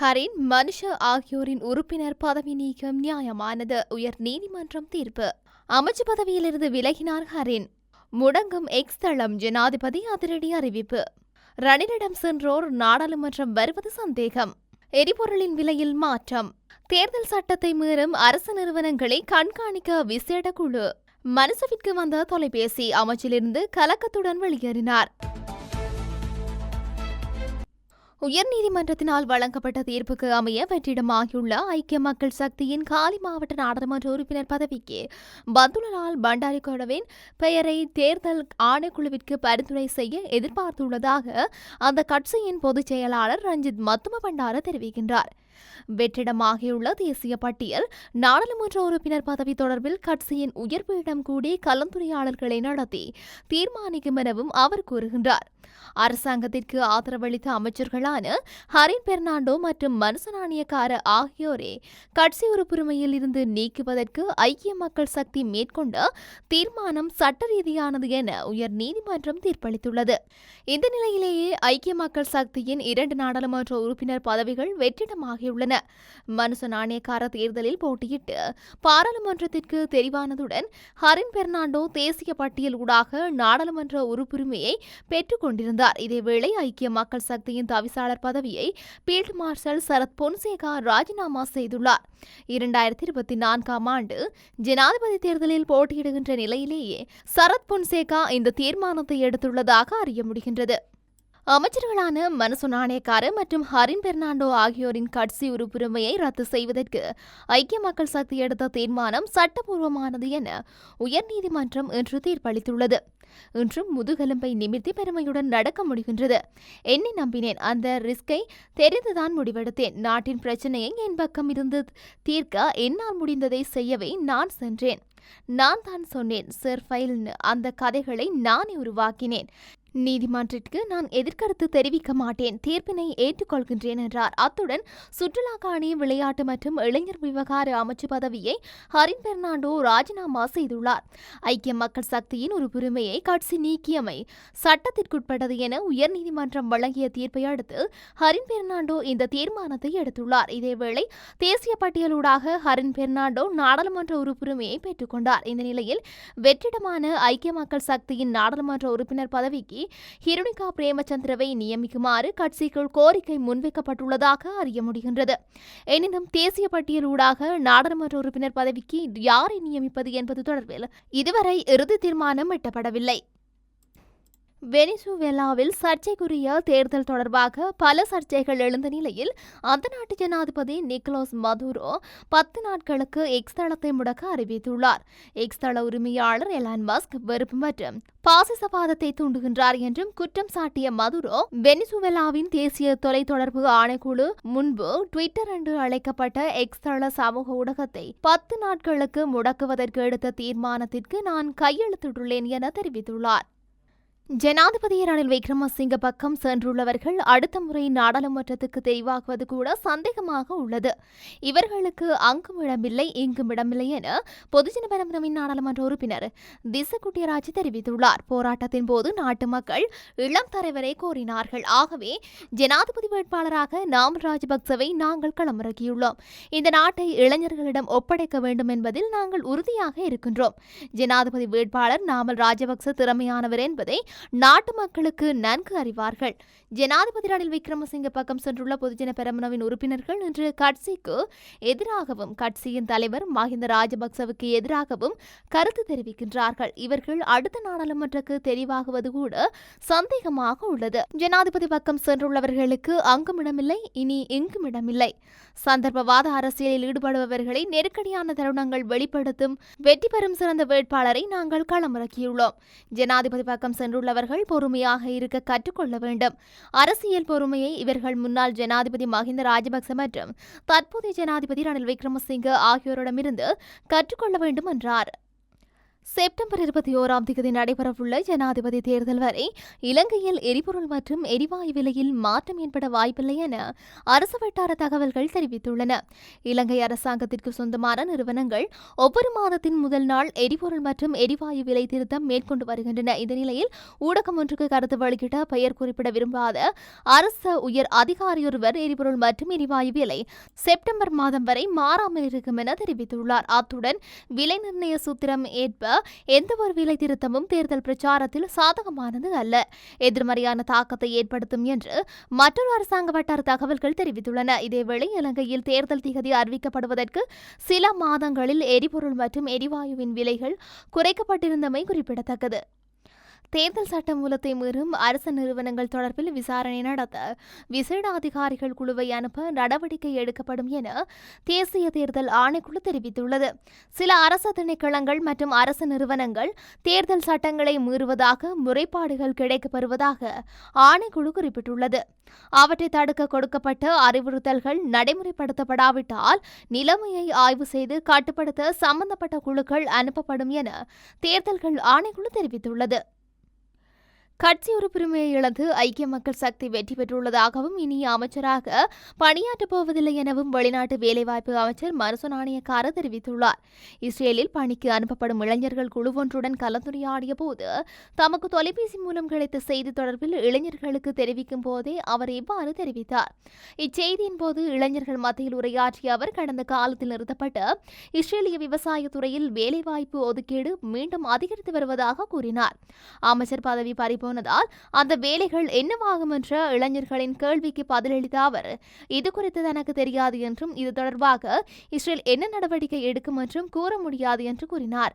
ஹரின், மனுஷ ஆகியோரின் உறுப்பினர் பதவி நீக்கம் நியாயமானது. உயர் நீதிமன்றம் தீர்ப்பு. அமைச்சு பதவியிலிருந்து விலகினார் ஹரின். முடங்கும் எக்ஸ் தளம். ஜனாதிபதி அதிரடி அறிவிப்பு. ரணிலிடம் சென்றோர் நாடாளுமன்றம் வருவது சந்தேகம். எரிபொருளின் விலையில் மாற்றம். தேர்தல் சட்டத்தை மீறும் அரசு நிறுவனங்களை கண்காணிக்க விசேட குழு. மனசுவிற்கு வந்த தொலைபேசி. அமைச்சிலிருந்து கலக்கத்துடன் வெளியேறினார். உயர்நீதிமன்றத்தினால் வழங்கப்பட்ட தீர்ப்புக்கு அமைய வெற்றிடமாகியுள்ள ஐக்கிய மக்கள் சக்தியின் காலி மாவட்ட நாடாளுமன்ற உறுப்பினர் பதவிக்கு பந்துலலால் பண்டாரிகொடவின் பெயரை தேர்தல் ஆணைக்குழுவிற்கு பரிந்துரை செய்ய எதிர்பார்த்துள்ளதாக அந்த கட்சியின் பொதுச் செயலாளர் ரஞ்சித் மத்தும பண்டார தெரிவிக்கின்றார். வெற்றிடமாகியுள்ள தேசிய பட்டியல் நாடாளுமன்ற உறுப்பினர் பதவி தொடர்பில் கட்சியின் உயர்பீடம் கூடி கலந்துரையாடல்களை நடத்தி தீர்மானிக்கும் எனவும் அவர் கூறுகின்றார். அரசாங்கத்திற்கு ஆதரவளித்த அமைச்சர்களான ஹரின் பெர்னாண்டோ மற்றும் மனுச நாணயக்கார ஆகியோரே கட்சி உறுப்புரிமையில் இருந்து நீக்குவதற்கு ஐக்கிய மக்கள் சக்தி மேற்கொண்ட தீர்மானம் சட்ட ரீதியானது என உயர் நீதிமன்றம் தீர்ப்பளித்துள்ளது. இந்த நிலையிலேயே ஐக்கிய மக்கள் சக்தியின் 2 நாடாளுமன்ற உறுப்பினர் பதவிகள் வெற்றிடமாகியுள்ளன. மனுச நாணயக்கார தேர்தலில் போட்டியிட்டு பாராளுமன்றத்திற்கு தெரிவானதுடன் ஹரின் பெர்னாண்டோ தேசிய பட்டியல் ஊடாக நாடாளுமன்ற உறுப்புரிமையை பெற்றுக் கொண்டிருந்தார். இதேவேளை ஐக்கிய மக்கள் சக்தியின் தவிசாளர் பதவியை பீல்ட் மார்ஷல் சரத் பொன்சேகா ராஜினாமா செய்துள்ளார். 2024ஆம் ஆண்டு ஜனாதிபதி தேர்தலில் போட்டியிடுகின்ற நிலையிலேயே சரத் பொன்சேகா இந்த தீர்மானத்தை எடுத்துள்ளதாக அறிய முடிகின்றது. அமைச்சர்களான மனுச நாணயக்கார மற்றும் ஹரின் பெர்னாண்டோ ஆகியோரின் கட்சி உறுப்புரிமையை ரத்து செய்வதற்கு ஐக்கிய மக்கள் சக்தி எடுத்த தீர்மானம் சட்டபூர்வமானது என உயர்நீதிமன்றம் இன்று தீர்ப்பளித்துள்ளது. இன்றும் முதுகெலும்பை நிமிர்த்தி பெருமையுடன் நடக்க முடிகின்றது. என்னை நம்பினேன். அந்த ரிஸ்கை தெரிந்துதான் முடிவெடுத்தேன். நாட்டின் பிரச்சனையை என் பக்கம் இருந்து தீர்க்க என்னால் முடிந்ததை செய்யவே நான் சென்றேன். நான் தான் சொன்னேன். சிர்ஃபைல் அந்த கதைகளை நானே உருவாக்கினேன். நீதிமன்றத்திற்கு நான் எதிர்கருத்து தெரிவிக்க மாட்டேன். தீர்ப்பினை ஏற்றுக்கொள்கின்றேன் என்றார். அத்துடன் சுற்றுலா காணி, விளையாட்டு மற்றும் இளைஞர் விவகார அமைச்சு பதவியை ஹரின் பெர்னாண்டோ ராஜினாமா செய்துள்ளார். ஐக்கிய மக்கள் சக்தியின் உறுப்புரிமையை கட்சி நீக்கியமை சட்டத்திற்குட்பட்டது என உயர்நீதிமன்றம் வழங்கிய தீர்ப்பை அடுத்து ஹரின் பெர்னாண்டோ இந்த தீர்மானத்தை எடுத்துள்ளார். இதேவேளை தேசிய பட்டியலூடாக ஹரின் பெர்னாண்டோ நாடாளுமன்ற உறுப்புரிமையை பெற்றுக் கொண்டார். இந்த நிலையில் வெற்றிடமான ஐக்கிய மக்கள் சக்தியின் நாடாளுமன்ற உறுப்பினர் பதவிக்கு ஹிருணிகா பிரேமச்சந்திரவை நியமிக்குமாறு கட்சிக்குள் கோரிக்கை முன்வைக்கப்பட்டுள்ளதாக அறிய முடிகின்றது. எனினும் தேசிய பட்டியலூடாக நாடாளுமன்ற உறுப்பினர் பதவிக்கு யாரை நியமிப்பது என்பது தொடர்பில் இதுவரை இறுதி தீர்மானம் எட்டப்படவில்லை. வெனிசுவேலாவில் சர்ச்சைக்குரிய தேர்தல் தொடர்பாக பல சர்ச்சைகள் எழுந்த நிலையில் அந்த நாட்டு ஜனாதிபதி நிக்கோலஸ் மதுரோ 10 நாட்களுக்கு எக்ஸ் தளத்தை முடக்க அறிவித்துள்ளார். எக்ஸ் தள உரிமையாளர் எலான் மஸ்க் வெறுப்பு மற்றும் பாசிசவாதத்தை தூண்டுகின்றார் என்றும் குற்றம் சாட்டிய மதுரோ வெனிசுவேலாவின் தேசிய தொலைத்தொடர்பு ஆணைக்குழு முன்பு ட்விட்டர் என்று அழைக்கப்பட்ட எக்ஸ் தள சமூக ஊடகத்தை 10 நாட்களுக்கு முடக்குவதற்கு எடுத்த தீர்மானத்திற்கு நான் கையெழுத்திட்டுள்ளேன் என தெரிவித்துள்ளார். ஜனாதிபதி ரணில் விக்ரமசிங்க பக்கம் சென்றுள்ளவர்கள் அடுத்த முறை நாடாளுமன்றத்துக்கு தெரிவாகுவது கூட சந்தேகமாக உள்ளது. இவர்களுக்கு அங்கும் இடமில்லை, இங்கும் இடமில்லை என பொதுஜன பெரமுனவின் நாடாளுமன்ற உறுப்பினர் திஸ்ஸ குட்டியராஜ் தெரிவித்துள்ளார். போராட்டத்தின் போது நாட்டு மக்கள் இளம் தலைவரை கோரினார்கள். ஆகவே ஜனாதிபதி வேட்பாளராக நாமல் ராஜபக்சவை நாங்கள் களமிறக்கியுள்ளோம். இந்த நாட்டை இளைஞர்களிடம் ஒப்படைக்க வேண்டும் என்பதில் நாங்கள் உறுதியாக இருக்கின்றோம். ஜனாதிபதி வேட்பாளர் நாமல் ராஜபக்ச திறமையானவர் என்பதை நாட்டு மக்களுக்கு நன்கு அறிவார்கள். ஜனாதிபதி ரணில் விக்ரமசிங்க பக்கம் சென்றுள்ள பொதுஜன பெரமுனவின் உறுப்பினர்கள் இன்று கட்சிக்கு எதிராகவும் கட்சியின் தலைவர் மஹிந்த ராஜபக்சவுக்கு எதிராகவும் கருத்து தெரிவிக்கின்றார்கள். இவர்கள் அடுத்த நாடாளுமன்றக்கு தெரிவாகுவது கூட சந்தேகமாக உள்ளது. ஜனாதிபதி பக்கம் சென்றுள்ளவர்களுக்கு அங்கும் இடமில்லை, இனி இங்கும் இடமில்லை. சந்தர்ப்பவாத அரசியலில் ஈடுபடுபவர்களை நெருக்கடியான தருணங்கள் வெளிப்படுத்தும் வெற்றி பெறும் சிறந்த வேட்பாளரை நாங்கள் களமிறக்கியுள்ளோம். ஜனாதிபதி பக்கம் சென்றுள்ளவர்கள் பொறுமையாக இருக்க கற்றுக்கொள்ள வேண்டும். அரசியல் பொறுமையை இவர்கள் முன்னாள் ஜனாதிபதி மஹிந்த ராஜபக்ச மற்றும் தற்போதைய ஜனாதிபதி ரணில் விக்ரமசிங்க ஆகியோரிடமிருந்து கற்றுக்கொள்ள வேண்டும் என்றார். செப்டம்பர் 21ஆம் தேதி நடைபெறவுள்ள ஜனாதிபதி தேர்தல் வரை இலங்கையில் எரிபொருள் மற்றும் எரிவாயு விலையில் மாற்றம் ஏற்பட வாய்ப்பில்லை என அரசு வட்டார தகவல்கள் தெரிவித்துள்ளன. இலங்கை அரசாங்கத்திற்கு சொந்தமான நிறுவனங்கள் ஒவ்வொரு மாதத்தின் முதல் நாள் எரிபொருள் மற்றும் எரிவாயு விலை திருத்தம் மேற்கொண்டு வருகின்றன. இந்த நிலையில் ஊடகம் ஒன்றுக்கு கருத்து வெளியிட்ட பெயர் குறிப்பிட விரும்பாத அரசு உயர் அதிகாரியொருவர் எரிபொருள் மற்றும் எரிவாயு விலை செப்டம்பர் மாதம் வரை மாறாமல் இருக்கும் என தெரிவித்துள்ளார். அத்துடன் விலை நிர்ணய சூத்திரம் ஏற்ப எந்த ஒரு விலை திருத்தமும் தேர்தல் பிரச்சாரத்தில் சாதகமானது அல்ல, எதிர்மறையான தாக்கத்தை ஏற்படுத்தும் என்று மற்றொரு அரசாங்க வட்டார தகவல்கள் தெரிவித்துள்ளன. இதேவேளை இலங்கையில் தேர்தல் திகதி அறிவிக்கப்படுவதற்கு சில மாதங்களில் எரிபொருள் மற்றும் எரிவாயுவின் விலைகள் குறைக்கப்பட்டிருந்தமை குறிப்பிடத்தக்கது. தேர்தல் சட்டமூலத்தை மீறும் அரசு நிறுவனங்கள் தொடர்பில் விசாரணை நடத்த விசேட அதிகாரிகள் குழுவை அனுப்ப நடவடிக்கை எடுக்கப்படும் என தேசிய தேர்தல் ஆணைக்குழு தெரிவித்துள்ளது. சில அரசு திணைக்களங்கள் மற்றும் அரசு நிறுவனங்கள் தேர்தல் சட்டங்களை மீறுவதாக முறைப்பாடுகள் கிடைக்கப்பெறுவதாக ஆணைக்குழு குறிப்பிட்டுள்ளது. அவற்றை தடுக்க கொடுக்கப்பட்ட அறிவுறுத்தல்கள் நடைமுறைப்படுத்தப்படாவிட்டால் நிலைமையை ஆய்வு செய்து கட்டுப்படுத்த சம்பந்தப்பட்ட குழுக்கள் அனுப்பப்படும் என தேர்தல்கள் ஆணைக்குழு தெரிவித்துள்ளது. கட்சி உறுப்புரிமையை இழந்து ஐக்கிய மக்கள் சக்தி வெற்றி பெற்றுள்ளதாகவும் இனி அமைச்சராக பணியாற்றப் போவதில்லை எனவும் வெளிநாட்டு வேலைவாய்ப்பு அமைச்சர் மனசு நாணயக்கார தெரிவித்துள்ளார். இஸ்ரேலில் பணிக்கு அனுப்பப்படும் இளைஞர்கள் குழு ஒன்றுடன் கலந்துரையாடிய போது தமக்கு தொலைபேசி மூலம் கிடைத்த செய்தி தொடர்பில் இளைஞர்களுக்கு தெரிவிக்கும் போதே அவர் இவ்வாறு தெரிவித்தார். இச்செய்தியின் போது இளைஞர்கள் மத்தியில் உரையாற்றிய அவர் கடந்த காலத்தில் நிறுத்தப்பட்ட இஸ்ரேலிய விவசாய துறையில் வேலைவாய்ப்பு ஒதுக்கீடு மீண்டும் அதிகரித்து வருவதாக கூறினார். அமைச்சர் பதவி பறிபோனதால் அந்த வேலைகள் என்னவாகும் என்ற இளைஞர்களின் கேள்விக்கு பதிலளித்த அவர் இதுகுறித்து தனக்கு தெரியாது என்றும் இது தொடர்பாக இஸ்ரேல் என்ன நடவடிக்கை எடுக்கும் என்றும் கூற முடியாது என்று கூறினார்.